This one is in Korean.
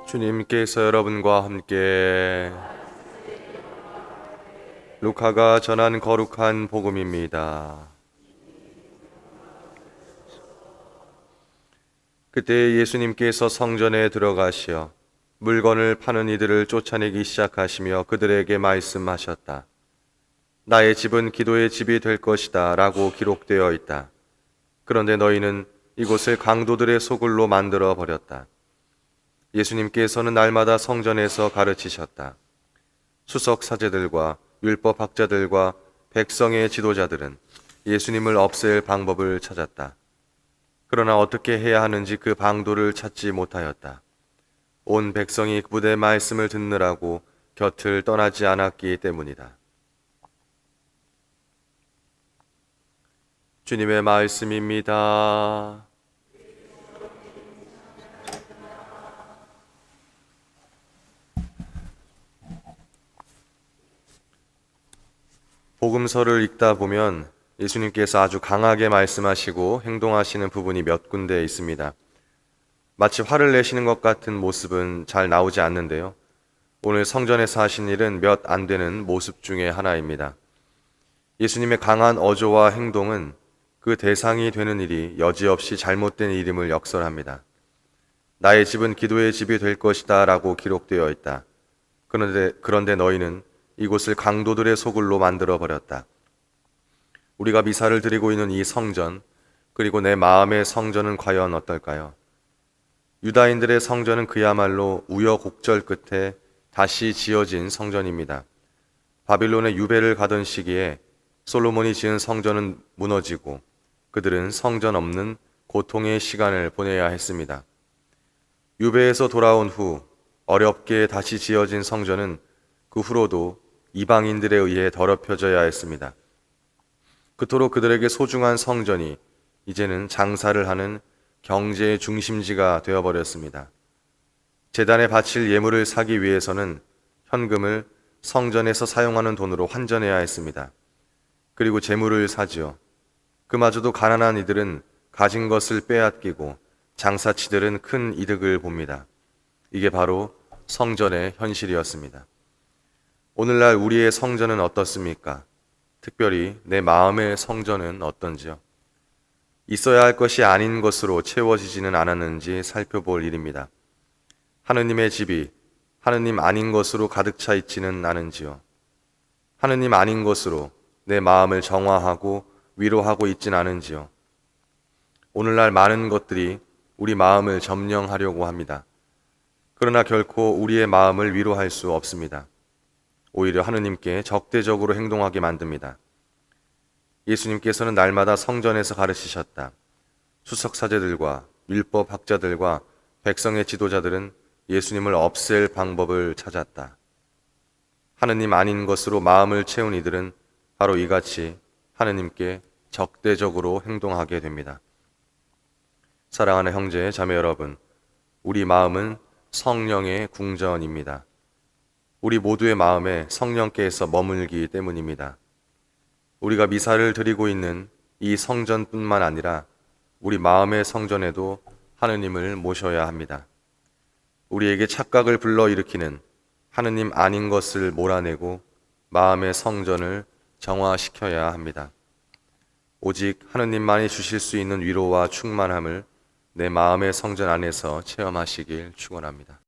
주님께서 여러분과 함께 루카가 전한 거룩한 복음입니다. 그때 예수님께서 성전에 들어가시어 물건을 파는 이들을 쫓아내기 시작하시며 그들에게 말씀하셨다. 나의 집은 기도의 집이 될 것이다 라고 기록되어 있다. 그런데 너희는 이곳을 강도들의 소굴로 만들어 버렸다. 예수님께서는 날마다 성전에서 가르치셨다. 수석 사제들과 율법 학자들과 백성의 지도자들은 예수님을 없앨 방법을 찾았다. 그러나 어떻게 해야 하는지 그 방도를 찾지 못하였다. 온 백성이 그분의 말씀을 듣느라고 곁을 떠나지 않았기 때문이다. 주님의 말씀입니다. 복음서를 읽다 보면 예수님께서 아주 강하게 말씀하시고 행동하시는 부분이 몇 군데 있습니다. 마치 화를 내시는 것 같은 모습은 잘 나오지 않는데요. 오늘 성전에서 하신 일은 몇 안 되는 모습 중에 하나입니다. 예수님의 강한 어조와 행동은 그 대상이 되는 일이 여지없이 잘못된 일임을 역설합니다. 나의 집은 기도의 집이 될 것이다 라고 기록되어 있다. 그런데 너희는 이곳을 강도들의 소굴로 만들어 버렸다. 우리가 미사를 드리고 있는 이 성전, 그리고 내 마음의 성전은 과연 어떨까요? 유다인들의 성전은 그야말로 우여곡절 끝에 다시 지어진 성전입니다. 바빌론의 유배를 가던 시기에 솔로몬이 지은 성전은 무너지고 그들은 성전 없는 고통의 시간을 보내야 했습니다. 유배에서 돌아온 후 어렵게 다시 지어진 성전은 그 후로도 이방인들에 의해 더럽혀져야 했습니다. 그토록 그들에게 소중한 성전이 이제는 장사를 하는 경제의 중심지가 되어버렸습니다. 제단에 바칠 예물을 사기 위해서는 현금을 성전에서 사용하는 돈으로 환전해야 했습니다. 그리고 재물을 사지요. 그마저도 가난한 이들은 가진 것을 빼앗기고 장사치들은 큰 이득을 봅니다. 이게 바로 성전의 현실이었습니다. 오늘날 우리의 성전은 어떻습니까? 특별히 내 마음의 성전은 어떤지요? 있어야 할 것이 아닌 것으로 채워지지는 않았는지 살펴볼 일입니다. 하느님의 집이 하느님 아닌 것으로 가득 차 있지는 않은지요? 하느님 아닌 것으로 내 마음을 정화하고 위로하고 있진 않은지요? 오늘날 많은 것들이 우리 마음을 점령하려고 합니다. 그러나 결코 우리의 마음을 위로할 수 없습니다. 오히려 하느님께 적대적으로 행동하게 만듭니다. 예수님께서는 날마다 성전에서 가르치셨다. 수석 사제들과 율법 학자들과 백성의 지도자들은 예수님을 없앨 방법을 찾았다. 하느님 아닌 것으로 마음을 채운 이들은 바로 이같이 하느님께 적대적으로 행동하게 됩니다. 사랑하는 형제, 자매 여러분, 우리 마음은 성령의 궁전입니다. 우리 모두의 마음에 성령께서 머물기 때문입니다. 우리가 미사를 드리고 있는 이 성전뿐만 아니라 우리 마음의 성전에도 하느님을 모셔야 합니다. 우리에게 착각을 불러일으키는 하느님 아닌 것을 몰아내고 마음의 성전을 정화시켜야 합니다. 오직 하느님만이 주실 수 있는 위로와 충만함을 내 마음의 성전 안에서 체험하시길 축원합니다.